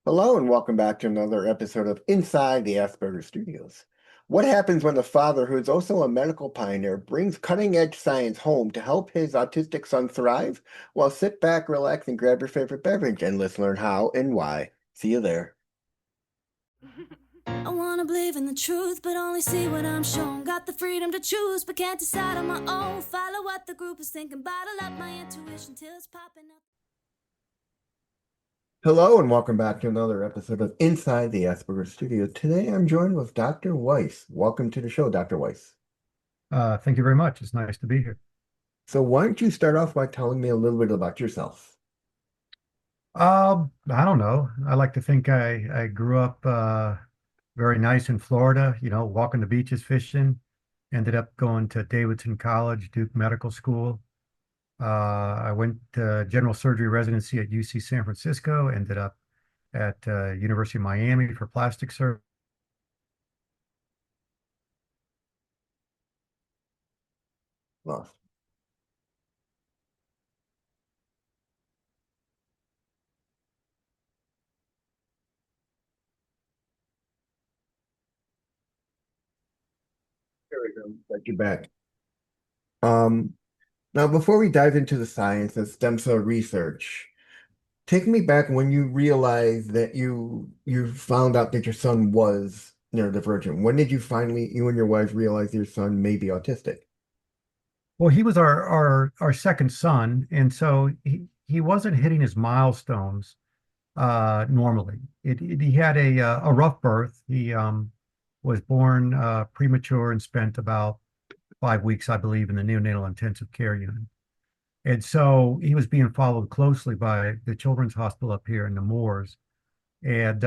Hello and welcome back to another episode of Inside the Asperger Studios. What happens when a father who is also a medical pioneer brings cutting-edge science home to help his autistic son thrive? Well, sit back, relax, and grab your favorite beverage and let's learn how and why. See you there. I wanna believe in the truth, but only see what I'm shown. Got the freedom to choose, but can't decide on my own. Follow what the group is thinking, bottle up my intuition till it's popping up. Hello and welcome back to another episode of Inside the Asperger Studio. Today I'm joined with Dr. Weiss. Welcome to the show, Dr. Weiss. Thank you very much. It's nice to be here. So why don't you start off by telling me a little bit about yourself? I don't know. I like to think I grew up very nice in Florida, walking the beaches, fishing. Ended up going to Davidson College, Duke Medical School. I went to general surgery residency at UC San Francisco, ended up at University of Miami for plastic surgery. Lost. There we go. Got you back. Um, Now, before we dive into the science and stem cell research, take me back when you realized that you found out that your son was neurodivergent. When did you finally, you and your wife, realize your son may be autistic? Well, he was our second son, and so he wasn't hitting his milestones normally. He had a rough birth. He was born premature and spent about 5 weeks, I believe, in the neonatal intensive care unit. And so he was being followed closely by the Children's Hospital up here in the Moors. And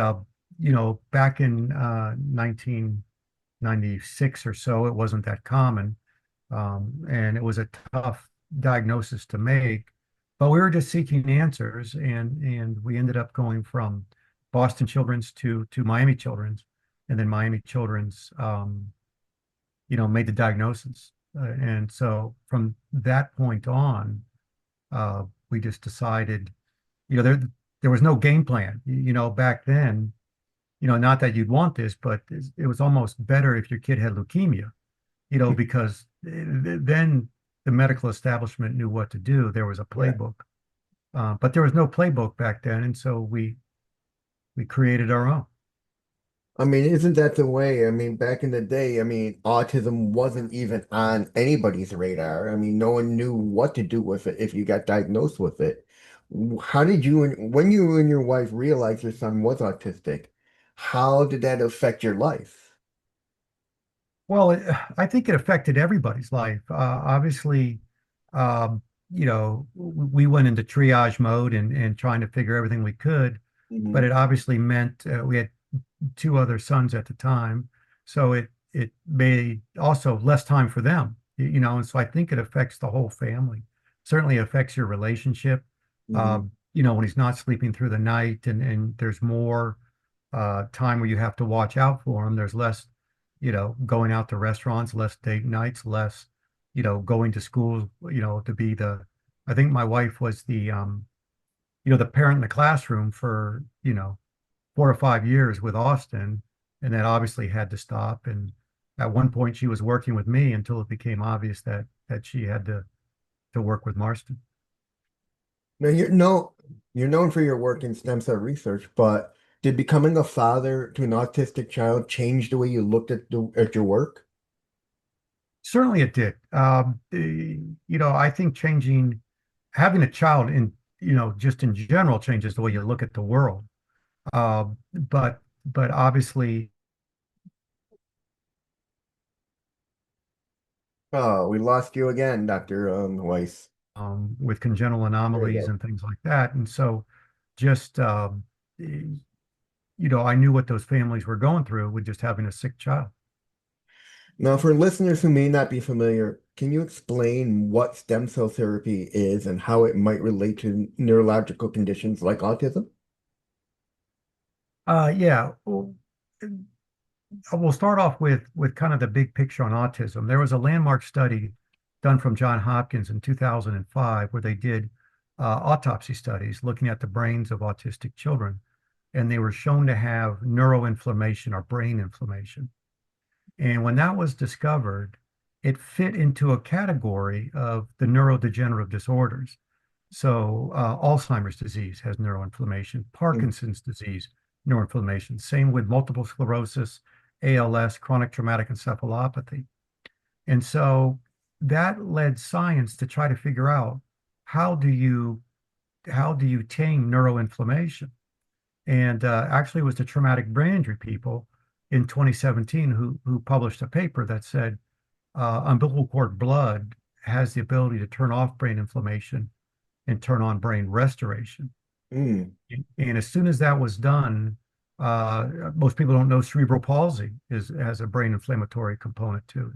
back in 1996 or so, it wasn't that common, and it was a tough diagnosis to make. But we were just seeking answers, and we ended up going from Boston Children's to Miami Children's, and then Miami Children's, made the diagnosis. And so from that point on, we just decided, there was no game plan. Back then, not that you'd want this, but it was almost better if your kid had leukemia, because then the medical establishment knew what to do. There was a playbook, but there was no playbook back then, and so we created our own. I mean, isn't that the way? I mean, back in the day, autism wasn't even on anybody's radar. I mean, no one knew what to do with it if you got diagnosed with it. How did you, when you and your wife realized your son was autistic, how did that affect your life? Well, I think it affected everybody's life. Obviously, we went into triage mode and trying to figure everything we could, but Mhm. it obviously meant we had two other sons at the time, so it made also less time for them, and so I think it affects the whole family. Certainly affects your relationship. Mhm. When he's not sleeping through the night and there's more time where you have to watch out for him. There's less, going out to restaurants, less date nights, less, going to school, to be I think my wife was the parent in the classroom for, 4 or 5 years with Austin, and that obviously had to stop. And at one point she was working with me until it became obvious that she had to work with Marston. Now you're known for your work in stem cell research, but did becoming a father to an autistic child change the way you looked at your work? Certainly it did. I think having a child just in general changes the way you look at the world. But obviously, Oh, we lost you again, Dr. Weiss. with congenital There you anomalies go. and things like that. And so just, I knew what those families were going through with just having a sick child. Now, for listeners who may not be familiar, can you explain what stem cell therapy is and how it might relate to neurological conditions like autism? Yeah. Well, we'll start off with kind of the big picture on autism. There was a landmark study done from Johns Hopkins in 2005 where they did autopsy studies looking at the brains of autistic children. and they were shown to have neuroinflammation or brain inflammation. And when that was discovered, it fit into a category of the neurodegenerative disorders. So Alzheimer's disease has neuroinflammation, Mm. Parkinson's disease, neuroinflammation. Same with multiple sclerosis, ALS, chronic traumatic encephalopathy. And so that led science to try to figure out how do you tame neuroinflammation? And actually, it was the traumatic brain injury people in 2017 who published a paper that said umbilical cord blood has the ability to turn off brain inflammation and turn on brain restoration. Mm. And as soon as that was done, most people don't know cerebral palsy has a brain inflammatory component to it.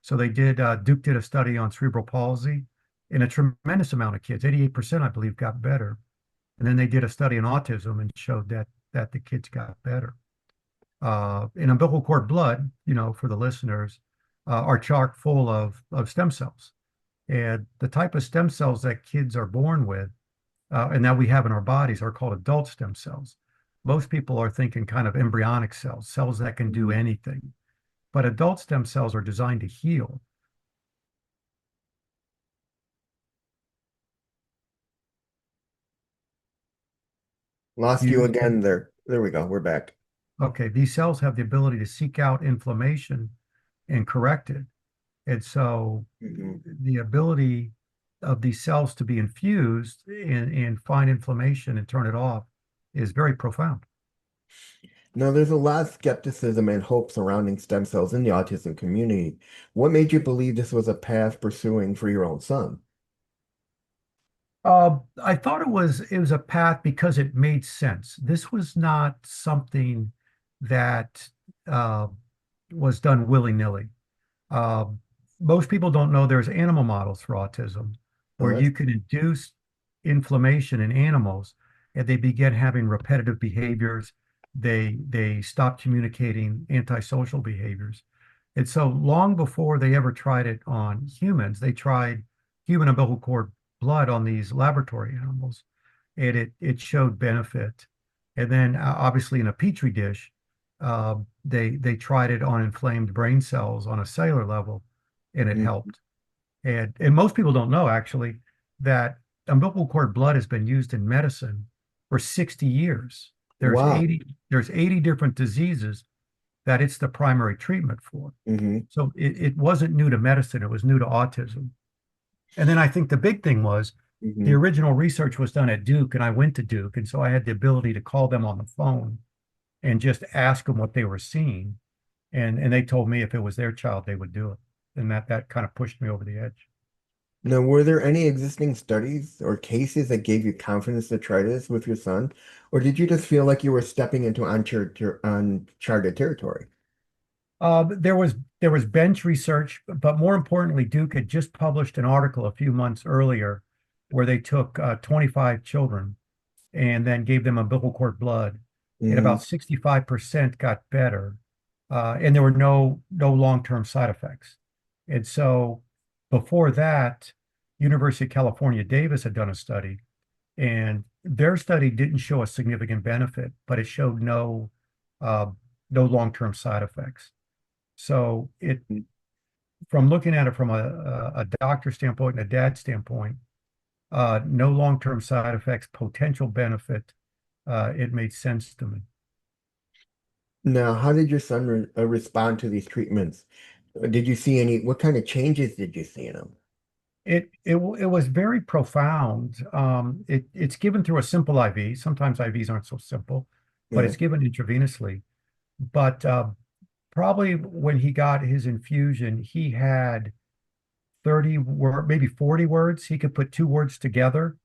So Duke did a study on cerebral palsy, and a tremendous amount of kids, 88%, I believe, got better. And then they did a study on autism and showed that the kids got better. In umbilical cord blood, for the listeners, are chock full of stem cells. And the type of stem cells that kids are born with and that we have in our bodies are called adult stem cells. Most people are thinking kind of embryonic cells, cells that can do anything. But adult stem cells are designed to heal. Lost You you lose again there. There we go. We're back. Okay, these cells have the ability to seek out inflammation and correct it. And so Mhm. the ability of these cells to be infused and find inflammation and turn it off is very profound. Now, there's a lot of skepticism and hope surrounding stem cells in the autism community. What made you believe this was a path pursuing for your own son? I thought it was a path because it made sense. This was not something that uh, was done willy-nilly. Uh, Most people don't know there's animal models for autism Oh, where that's you can induce inflammation in animals and they begin having repetitive behaviors. They stop communicating antisocial behaviors. And so long before they ever tried it on humans, they tried human umbilical cord blood on these laboratory animals, and it showed benefit. And then obviously in a petri dish, they tried it on inflamed brain cells on a cellular level, and it mm, helped. And most people don't know actually that umbilical cord blood has been used in medicine for 60 years. There's wow. 80 there's 80 different diseases that it's the primary treatment for. Hmm. So it wasn't new to medicine, it was new to autism. And then I think the big thing was the Hmm. original research was done at Duke, and I went to Duke. And so I had the ability to call them on the phone and just ask them what they were seeing. And they told me if it was their child, they would do it. And that kind of pushed me over the edge. Now, were there any existing studies or cases that gave you confidence to try this with your son? Or did you just feel like you were stepping into uncharted territory? There was bench research, but more importantly, Duke had just published an article a few months earlier where they took 25 children and then gave them umbilical cord blood, and Hmm. about 65% got better, and there were no long-term side effects. And so before that, University of California, Davis had done a study, and their study didn't show a significant benefit, but it showed uh, no long-term side effects. So from looking at it from a doctor standpoint and a dad standpoint, no long-term side effects, potential benefit, it made sense to me. Now, how did your son respond to these treatments? Did you see what kind of changes did you see in him? It was very profound. It's given through a simple IV. Sometimes IVs aren't so simple, but Yeah. it's given intravenously. But probably when he got his infusion, he had 30 word, maybe 40 words. He could put two words together.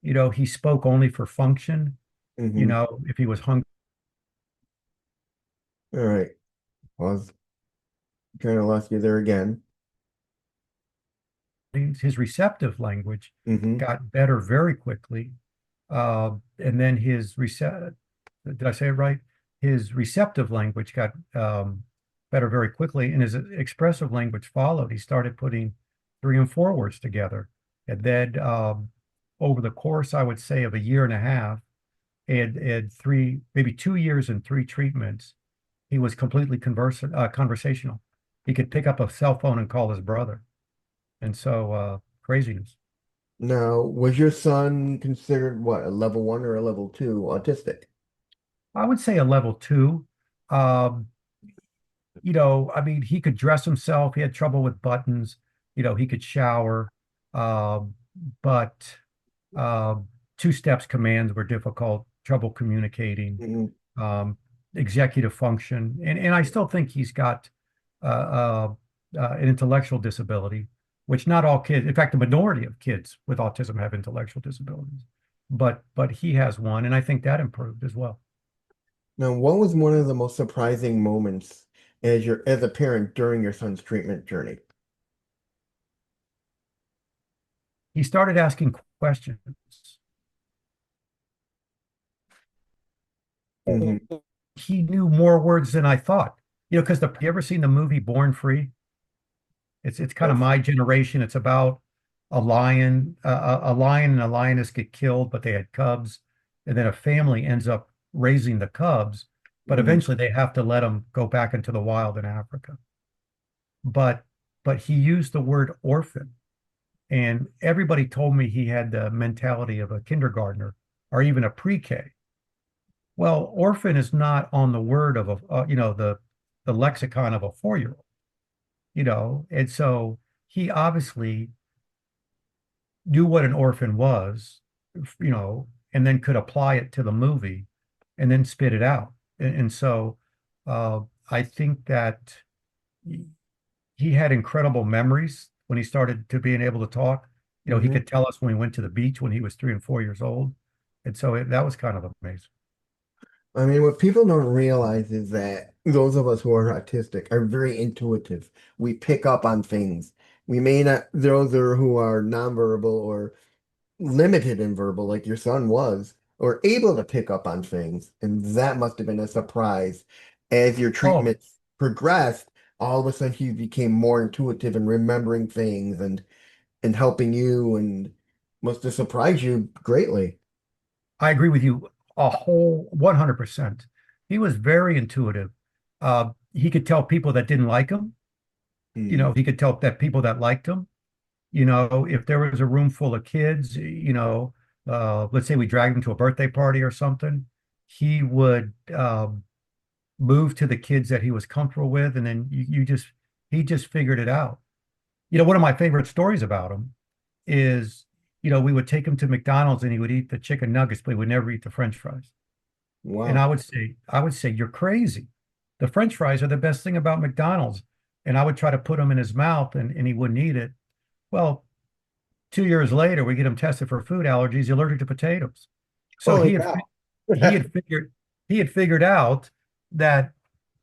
He spoke only for function. Hmm. If he was hungry, All right. Well, kind of lost you there again. his receptive language Hmm. got better very quickly. And then did I say it right? His receptive language got better very quickly, and his expressive language followed. He started putting three and four words together. And then over the course, I would say, of a year and a half, and three, maybe 2 years and three treatments, he was completely conversational. He could pick up a cell phone and call his brother. And so craziness. Now, was your son considered what, a level one or a level two autistic? I would say a level two. Um, I mean, he could dress himself. He had trouble with buttons. He could shower. Um, but um, two steps commands were difficult, trouble communicating, Mhm. um, executive function. And I still think he's got an intellectual disability, which not all kids, in fact, the minority of kids with autism have intellectual disabilities. But he has one, and I think that improved as well. Now, what was one of the most surprising moments as a parent during your son's treatment journey? He started asking questions. Hmm. He knew more words than I thought. Because you ever seen the movie Born Free? It's kind of Yes. my generation. It's about a lion and a lioness get killed, but they had cubs, and then a family ends up raising the cubs, but Hmm. eventually they have to let them go back into the wild in Africa. But but he used the word orphan, and everybody told me he had the mentality of a kindergartner or even a pre-K. Well, orphan is not on the word of the lexicon of a 4-year-old, and so he obviously knew what an orphan was, and then could apply it to the movie and then spit it out. And so uh, I think that he had incredible memories when he started to being able to talk. He Hmm. could tell us when we went to the beach when he was 3 and 4 years old. And so that was kind of amazing. I mean, what people don't realize is that those of us who are autistic are very intuitive. We pick up on things. We may not, those are who are nonverbal or limited in verbal, like your son was, or able to pick up on things. And that must have been a surprise. As your Oh, treatment progressed, all of a sudden he became more intuitive and remembering things and helping you and must have surprised you greatly. I agree with you a whole 100%. He was very intuitive. He could tell people that didn't like him. Hmm. He could tell that people that liked him. If there was a room full of kids, let's say we dragged him to a birthday party or something, he would move to the kids that he was comfortable with, and then he just figured it out. One of my favorite stories about him is, we would take him to McDonald's and he would eat the chicken nuggets, but he would never eat the French fries. And Wow. I would say, you're crazy. The French fries are the best thing about McDonald's. And I would try to put them in his mouth and he wouldn't eat it. Well, 2 years later, we get him tested for food allergies. He's allergic to potatoes. So Holy cow. he had figured he had figured out that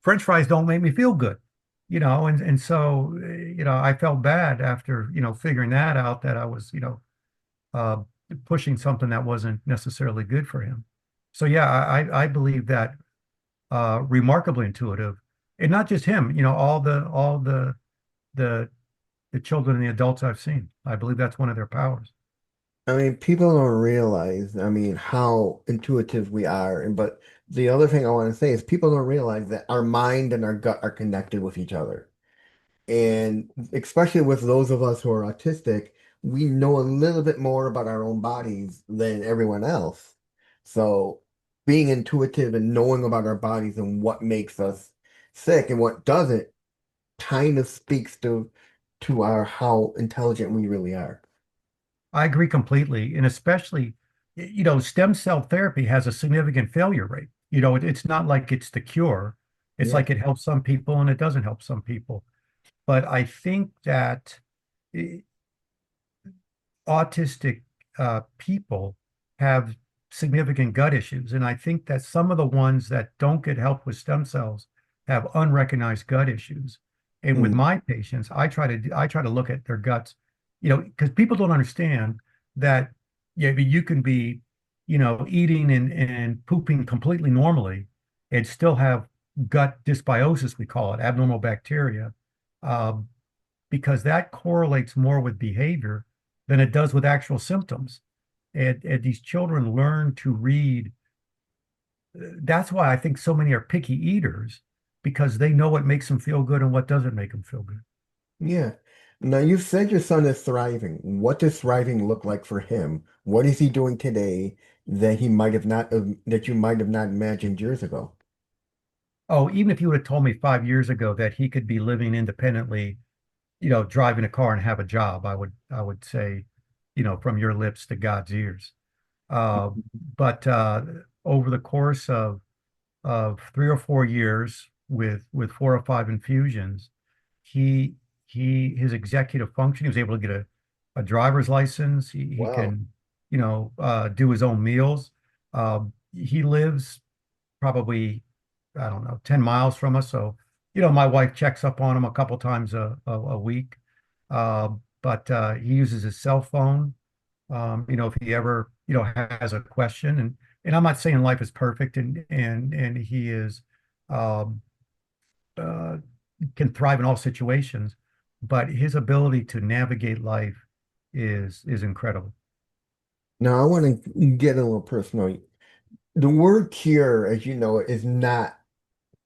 French fries don't make me feel good, and so I felt bad after figuring that out, that I was uh, pushing something that wasn't necessarily good for him. So yeah, I believe that remarkably intuitive, and not just him. The the children and the adults I've seen. I believe that's one of their powers. I mean, people don't realize, I mean, how intuitive we are. And but the other thing I want to say is people don't realize that our mind and our gut are connected with each other. And especially with those of us who are autistic, we know a little bit more about our own bodies than everyone else. So being intuitive and knowing about our bodies and what makes us sick and what doesn't kind of speaks to our how intelligent we really are. I agree completely. And especially, stem cell therapy has a significant failure rate. It's not like it's the cure. It's Yeah. like it helps some people and it doesn't help some people. But I think that eh, autistic people have significant gut issues. And I think that some of the ones that don't get help with stem cells have unrecognized gut issues. And with Mm. my patients, I try to look at their guts, because people don't understand that, yeah, you can be, eating and pooping completely normally and still have gut dysbiosis, we call it, abnormal bacteria. Um, because that correlates more with behavior than it does with actual symptoms. And these children learn to read that's why I think so many are picky eaters because they know what makes them feel good and what doesn't make them feel good. Yeah. Now you said your son is thriving. What does thriving look like for him? What is he doing today that he might have not that you might have not imagined years ago? Oh, even if you would have told me 5 years ago that he could be living independently, driving a car and have a job, I would say, from your lips to God's ears. Uh, but over the course of 3 or 4 years with 4 or 5 infusions, he his executive function, he was able to get a driver's license. He Wow. can, do his own meals. He lives probably, I don't know, 10 miles from us. So, my wife checks up on him a couple times a week. Uh, but he uses his cell phone, if he ever, has a question. And I'm not saying life is perfect and he is um, uh, can thrive in all situations, but his ability to navigate life is incredible. Now I want to get a little personal. The word cure, as you know, is not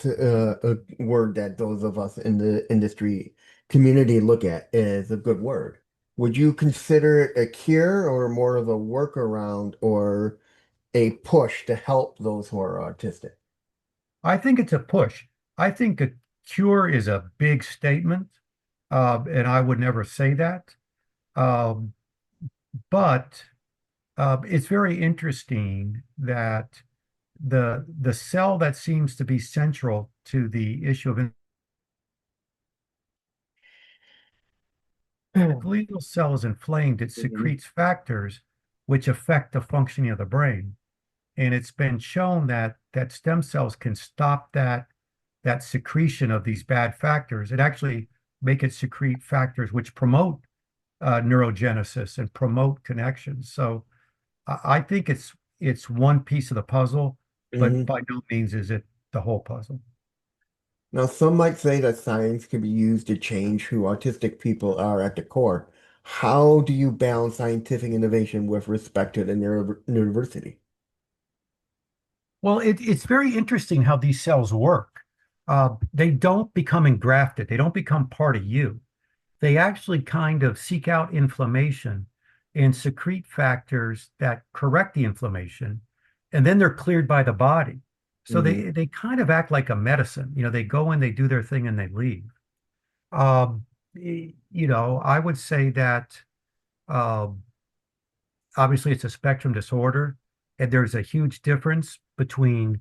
a word that those of us in the industry community look at as a good word. Would you consider it a cure or more of a workaround or a push to help those who are autistic? I think it's a push. I think a cure is a big statement, and I would never say that. Um, but it's very interesting that the cell that seems to be central to the issue of the glial cell is inflamed, it Mhm. secretes factors which affect the functioning of the brain. And it's been shown that stem cells can stop that secretion of these bad factors. It actually make it secrete factors which promote neurogenesis and promote connections. So I think it's one piece of the puzzle, but Mhm. by no means is it the whole puzzle. Now, some might say that science can be used to change who autistic people are at the core. How do you balance scientific innovation with respect to the neurodiversity? Well, it's very interesting how these cells work. They don't become engrafted. They don't become part of you. They actually kind of seek out inflammation and secrete factors that correct the inflammation, and then they're cleared by the body. So Hmm. they kind of act like a medicine. They go in, they do their thing, and they leave. I would say that um, obviously it's a spectrum disorder, and there's a huge difference between,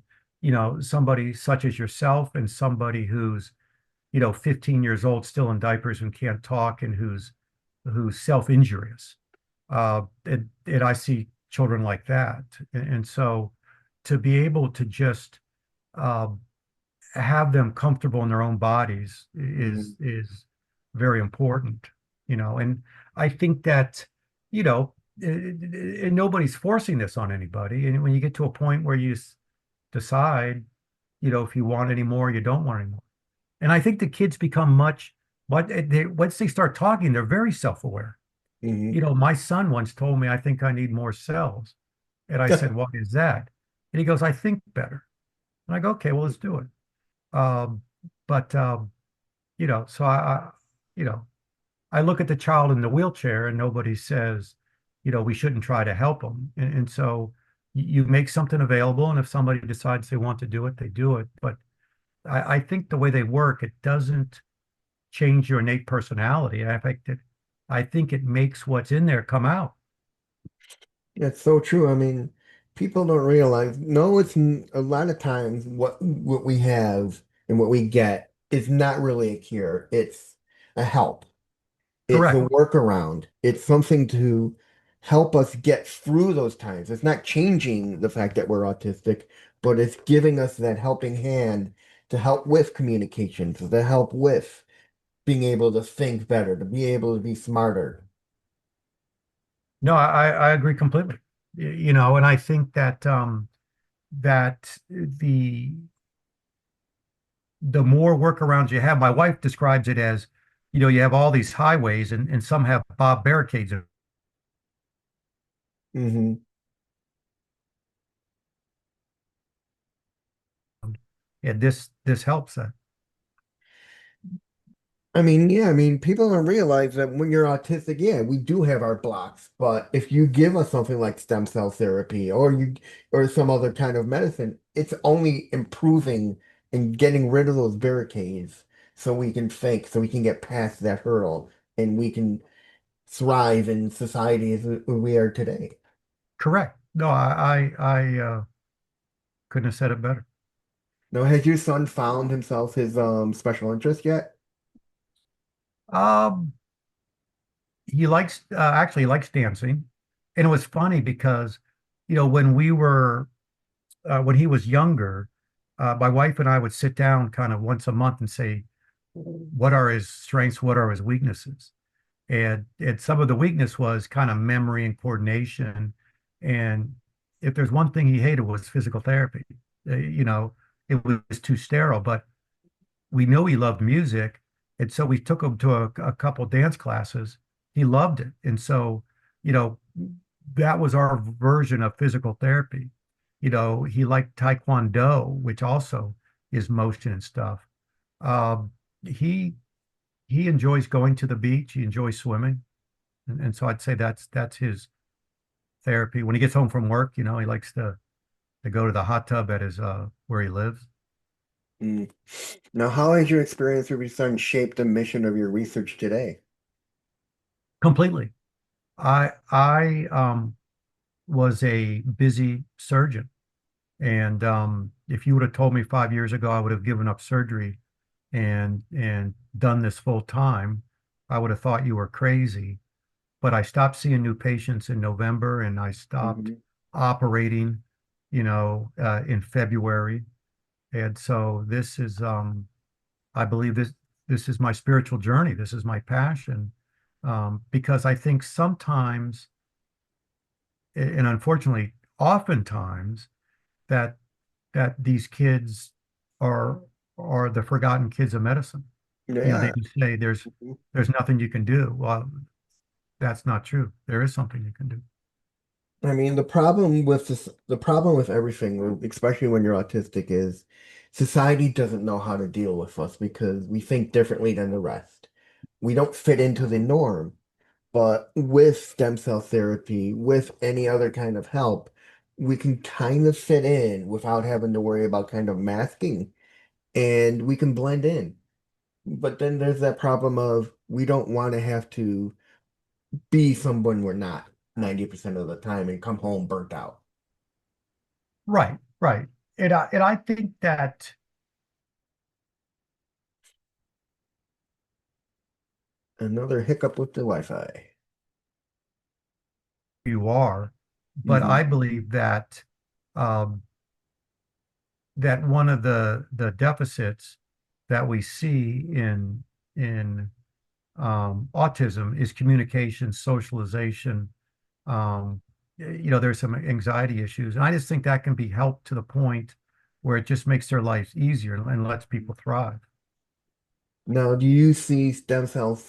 somebody such as yourself and somebody who's 15 years old, still in diapers and can't talk, and who's self-injurious. And I see children like that. And so to be able to just uh, have them comfortable in their own bodies Hmm. is very important, and I think that, you know, and nobody's forcing this on anybody. And when you get to a point where you decide, if you want any more, you don't want any more. And I think the kids become once they start talking, they're very self-aware. Hmm. My son once told me, I think I need more cells. And I said, why is that? And he goes, I think better. And I go, okay, well, let's do it. Um, but so you know, I look at the child in the wheelchair and nobody says, we shouldn't try to help them. And so you make something available, and if somebody decides they want to do it, they do it. But I think the way they work, it doesn't change your innate personality. I think it makes what's in there come out. That's so true. I mean, people don't realize, no, a lot of times what we have and what we get is not really a cure. It's a help. It's a Correct. workaround. It's something to help us get through those times. It's not changing the fact that we're autistic, but it's giving us that helping hand to help with communication, to help with being able to think better, to be able to be smarter. No, I agree completely. And I think that the more workarounds you have, my wife describes it as, you have all these highways and some have Bob barricades. Hmm. And this helps that. I mean, yeah, I mean, people don't realize that when you're autistic, yeah, we do have our blocks, but if you give us something like stem cell therapy or some other kind of medicine, it's only improving and getting rid of those barricades so we can so we can get past that hurdle and we can thrive in society as we are today. Correct. No, I couldn't have said it better. Now, has your son found himself his special interest yet? Um, he likes actually he likes dancing, and it was funny because when we were when he was younger, my wife and I would sit down kind of once a month and say, what are his strengths, what are his weaknesses, and some of the weakness was kind of memory and coordination, and if there's one thing he hated was physical therapy. It was too sterile, but we know he loved music. And so we took him to a couple dance classes. He loved it. And so, you know, that was our version of physical therapy. He liked Taekwondo, which also is motion and stuff. Um, he he enjoys going to the beach. He enjoys swimming. And so I'd say that's his therapy. When he gets home from work, he likes to go to the hot tub at his where he lives. Mm. Now, how has your experience with your son shaped the mission of your research today? Completely. I was a busy surgeon. And if you would have told me 5 years ago I would have given up surgery and done this full time, I would have thought you were crazy. But I stopped seeing new patients in November and I stopped Mhm. operating, in February. And so I believe this is my spiritual journey. This is my passion. Because I think sometimes, and unfortunately, oftentimes, that these kids are are the forgotten kids of medicine. They Yeah. just say Mhm. there's nothing you can do. Well, that's not true. There is something you can do. I mean, the problem with everything, especially when you're autistic, is society doesn't know how to deal with us because we think differently than the rest. We don't fit into the norm. But with stem cell therapy, with any other kind of help, we can kind of fit in without having to worry about kind of masking and we can blend in. But then there's that problem of we don't want to have to be someone we're not 90% of the time and come home burnt out. Right, right. And I think that Another hiccup with the Wi-Fi. you are, but Hmm. I believe um, that one of the deficits that we see in autism is communication, socialization. There's some anxiety issues, and I just think that can be helped to the point where it just makes their lives easier and lets people thrive. Now, do you see stem cell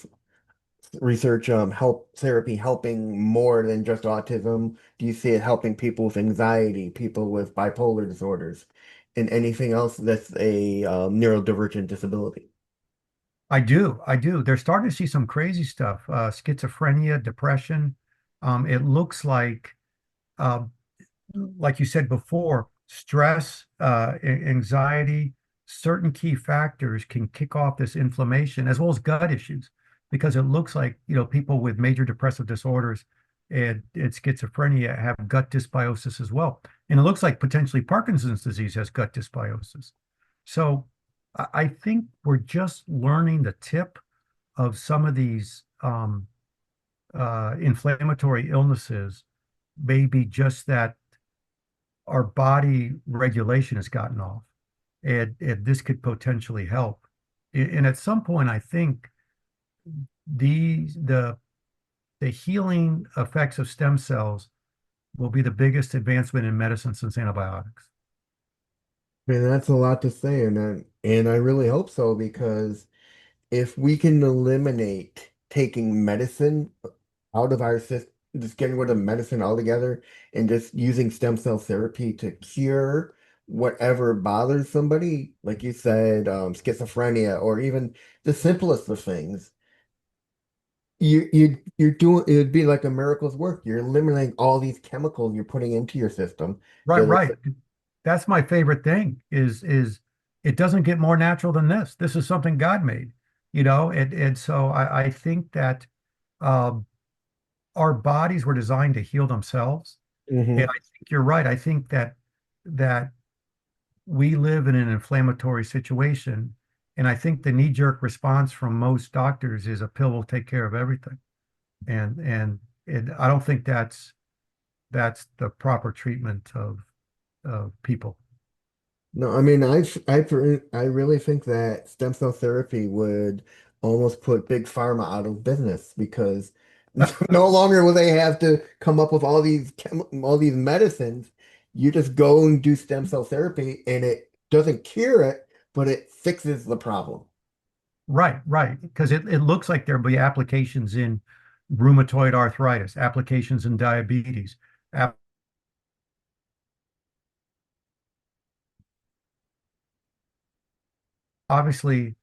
research help therapy helping more than just autism? Do you see it helping people with anxiety, people with bipolar disorders, and anything else that's a neurodivergent disability? I do. They're starting to see some crazy stuff, schizophrenia, depression. It looks uh, like you said before, stress, anxiety, certain key factors can kick off this inflammation as well as gut issues, because it looks like, people with major depressive disorders and schizophrenia have gut dysbiosis as well. And it looks like potentially Parkinson's disease has gut dysbiosis. So I think we're just learning the tip of some of these inflammatory illnesses, maybe just that our body regulation has gotten off, and this could potentially help. And at some point, I think these the healing effects of stem cells will be the biggest advancement in medicine since antibiotics. And that's a lot to say, and I really hope so because if we can eliminate taking medicine out of our system, just getting rid of medicine altogether and just using stem cell therapy to cure whatever bothers somebody, like you said, schizophrenia, or even the simplest of things, you're doing it would be like a miracle's work. You're eliminating all these chemicals you're putting into your system Right, that right. That's my favorite thing is it doesn't get more natural than this. This is something God made, and so I think that um, our bodies were designed to heal themselves. And Mhm. I think you're right. I think that we live in an inflammatory situation. And I think the knee-jerk response from most doctors is a pill will take care of everything. And I don't think that's the proper treatment of people. No, I mean, I really think that stem cell therapy would almost put big pharma out of business because no longer will they have to come up with all these medicines. You just go and do stem cell therapy, and it doesn't cure it, but it fixes the problem. Right, right. Because it looks like there'll be applications in rheumatoid arthritis, applications in diabetes. App Obviously,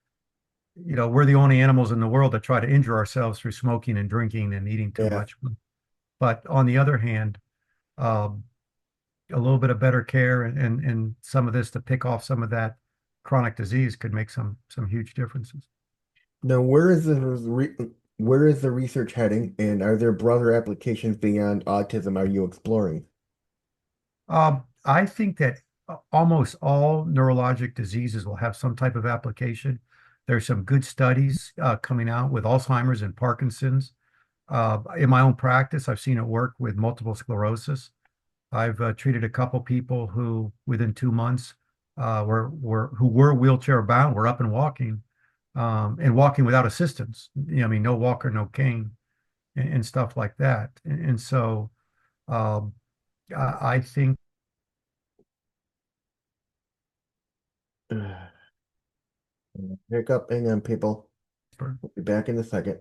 we're the only animals in the world that try to injure ourselves through smoking and drinking and eating too Yeah. much. But on the other hand, um, a little bit of better care and some of this to pick off some of that chronic disease could make some huge differences. Now, where is the research heading, and are there broader applications beyond autism are you exploring? I think that almost all neurologic diseases will have some type of application. There's some good studies coming out with Alzheimer's and Parkinson's. In my own practice, I've seen it work with multiple sclerosis. I've treated a couple people who, within 2 months, who were wheelchair bound, were up and walking without assistance. I mean, no walker, no cane, and stuff like that. And so um, I think Hiccup, hang on, people. We'll be back in a second.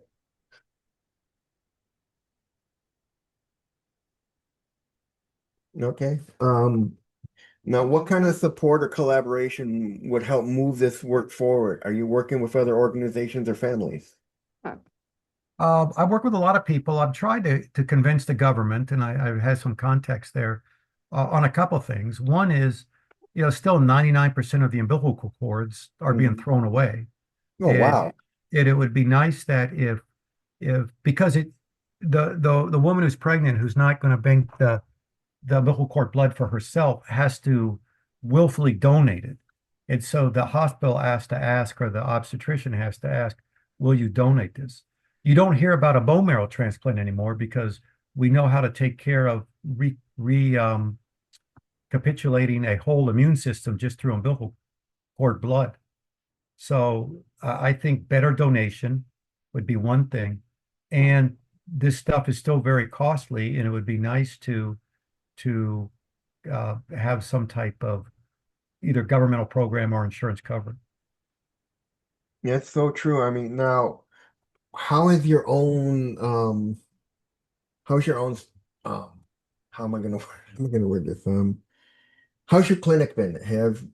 Okay. Now, what kind of support or collaboration would help move this work forward? Are you working with other organizations or families? I work with a lot of people. I've tried to convince the government, and I've had some context there on a couple of things. One is, still 99% of the umbilical cords are being Mhm. thrown away. Oh, And wow. it would be nice that if because the woman who's pregnant who's not going to bank the umbilical cord blood for herself has to willfully donate it. And so the hospital has to ask, or the obstetrician has to ask, will you donate this? You don't hear about a bone marrow transplant anymore because we know how to take care of capitulating a whole immune system just through umbilical cord blood. So I think better donation would be one thing. And this stuff is still very costly, and it would be nice to have some type of either governmental program or insurance cover. That's so true. I mean, now, how is your own, how's your own, um, how am I gonna, how am I gonna word this? How's your clinic been?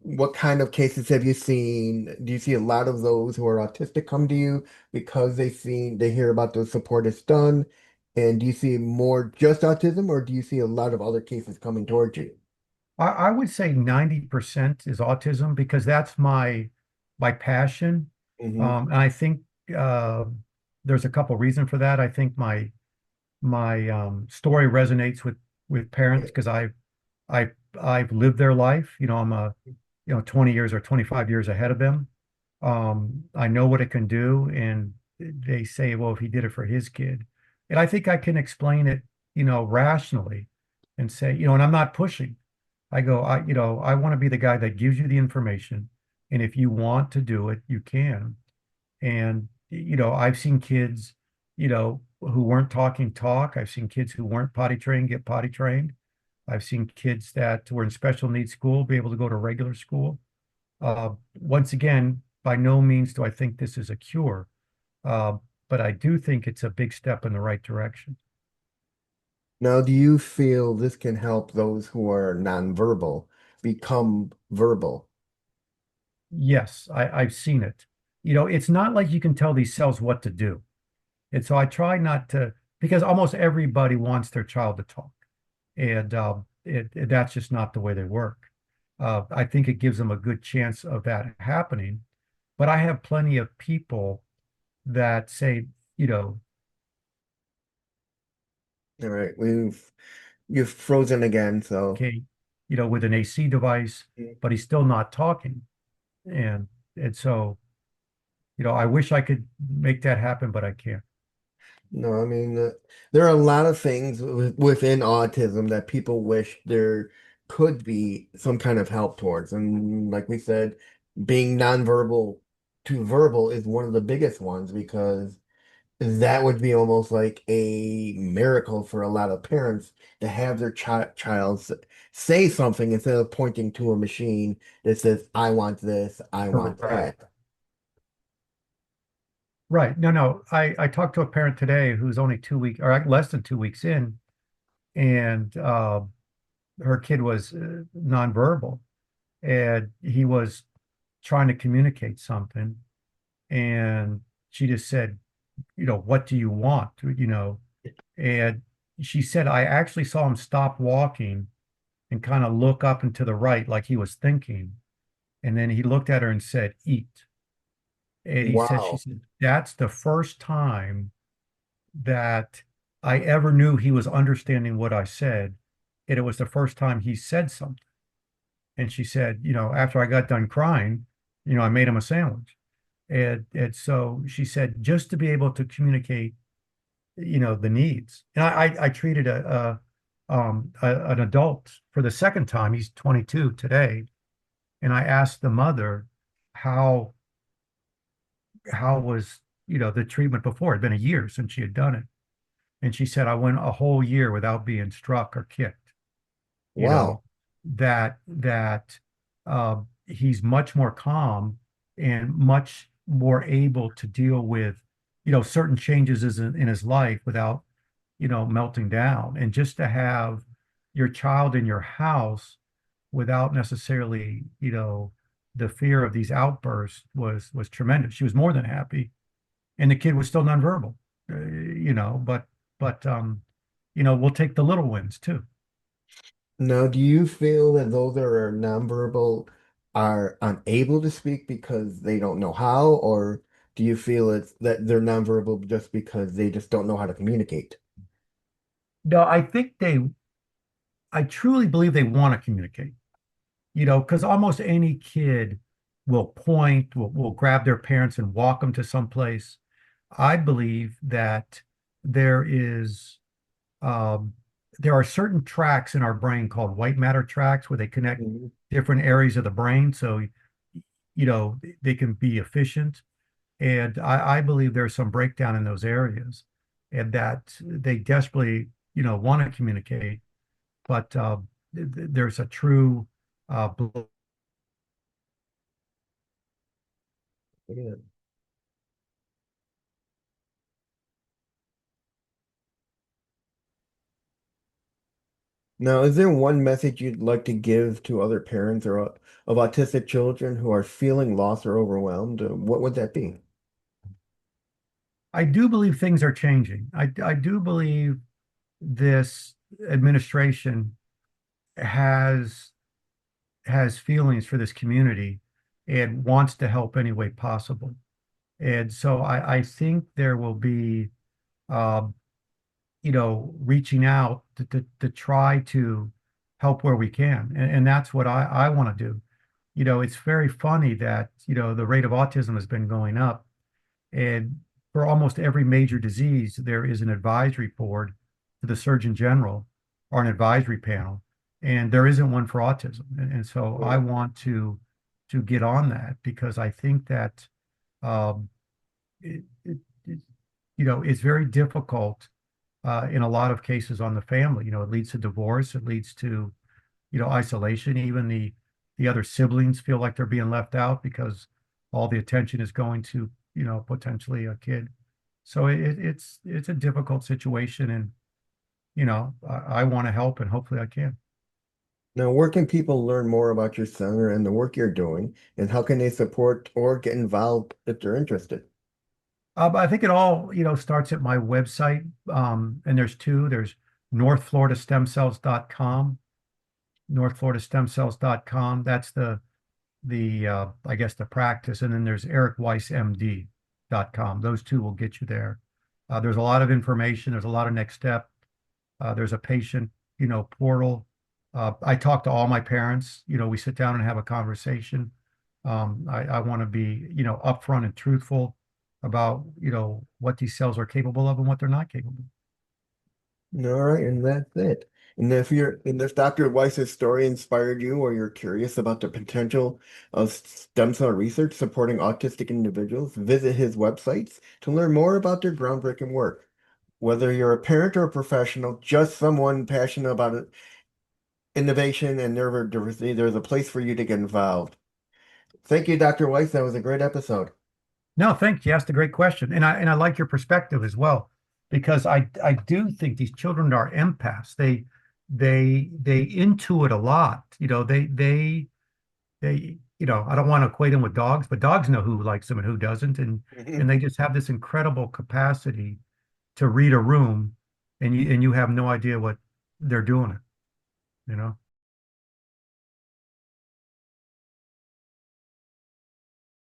What kind of cases have you seen? Do you see a lot of those who are autistic come to you because they hear about the support it's done? And do you see more just autism, or do you see a lot of other cases coming towards you? I would say 90% is autism because that's my passion. Hmm. And I think uh, there's a couple reasons for that. I think my story resonates with parents because I I've lived their life. I'm 20 years or 25 years ahead of them. I know what it can do, and they say, well, if he did it for his kid, and I think I can explain it, rationally, and say, and I'm not pushing. I go, I want to be the guy that gives you the information, and if you want to do it, you can. And I've seen kids, who weren't talking talk. I've seen kids who weren't potty trained get potty trained. I've seen kids that were in special needs school be able to go to regular school. Once again, by no means do I think this is a cure, uh, but I do think it's a big step in the right direction. Now, do you feel this can help those who are nonverbal? become verbal. Yes, I've seen it. It's not like you can tell these cells what to do. And so I try not to, because almost everybody wants their child to talk. And that's just not the way they work. I think it gives them a good chance of that happening. But I have plenty of people that say, you know, All right, you've frozen again, so okay, with an AC device, but he's still not talking. And and so, I wish I could make that happen, but I can't. no, I mean there are a lot of things within autism that people wish there could be some kind of help towards, and like we said, being nonverbal to verbal is one of the biggest ones because that would be almost like a miracle for a lot of parents to have their child say something instead of pointing to a machine that says, I want this, I want Right. that. Right. No, no. I talked to a parent today who's only 2 weeks or less than 2 weeks in, and her kid was nonverbal, and he was trying to communicate something, and she just said, what do you want? And she said, I actually saw him stop walking and kind of look up and to the right like he was thinking. And then he looked at her and said, eat. And she Wow. said, that's the first time that I ever knew he was understanding what I said. And it was the first time he said something. And she said, after I got done crying, I made him a sandwich. And so she said, just to be able to communicate, the needs. And I treated an adult for the second time. He's 22 today. And I asked the mother how was, the treatment before. It had been a year since she had done it. And she said, I went a whole year without being struck or kicked, you know, Wow. that he's much more calm and much more able to deal with, certain changes in his life without, melting down. And just to have your child in your house without necessarily, the fear of these outbursts was tremendous. She was more than happy, and the kid was still nonverbal, but we'll take the little wins too. Now, do you feel that those that are nonverbal are unable to speak because they don't know how, or do you feel it's that they're nonverbal just because they just don't know how to communicate? No, I truly believe they want to communicate, because almost any kid will point, will grab their parents and walk them to someplace. I believe that there is, um, there are certain tracks in our brain called white matter tracks where they connect Mhm. different areas of the brain. So, they can be efficient. And I believe there's some breakdown in those areas and that they desperately, want to communicate, but there's a true uh, Yeah. Now, is there one message you'd like to give to other parents or of autistic children who are feeling lost or overwhelmed? What would that be? I do believe things are changing. I do believe this administration has has feelings for this community and wants to help any way possible. And so I think there will be, um, reaching out to try to help where we can. And that's what I want to do. It's very funny that, the rate of autism has been going up. And for almost every major disease, there is an advisory board to the Surgeon General or an advisory panel, and there isn't one for autism. And so I Mm. want to get on that because I think that um, it, it's very difficult in a lot of cases on the family. It leads to divorce, it leads to isolation. Even the other siblings feel like they're being left out because all the attention is going to, potentially a kid. So it's a difficult situation, and I want to help, and hopefully I can. Now, where can people learn more about your center and the work you're doing, and how can they support or get involved if they're interested? I think it all, starts at my website. And there's two. There's northfloridastemcells.com, northfloridastemcells.com. That's the I guess the practice. And then there's ericweissmd.com. Those two will get you there. There's a lot of information. There's a lot of next step. There's a patient, portal. I talk to all my parents. We sit down and have a conversation. I want to be, upfront and truthful about, what these cells are capable of and what they're not capable. All right, and that's it. And if Dr. Weiss's story inspired you or you're curious about the potential of stem cell research supporting autistic individuals, visit his websites to learn more about their groundbreaking work. Whether you're a parent or a professional, just someone passionate about innovation and neurodiversity, there's a place for you to get involved. Thank you, Dr. Weiss. That was a great episode. No, thanks. You asked a great question. And I like your perspective as well, because I do think these children are empaths. They intuit a lot. I don't want to equate them with dogs, but dogs know who likes them and who doesn't. And they just have this incredible capacity to read a room, and you have no idea what they're doing it, you know?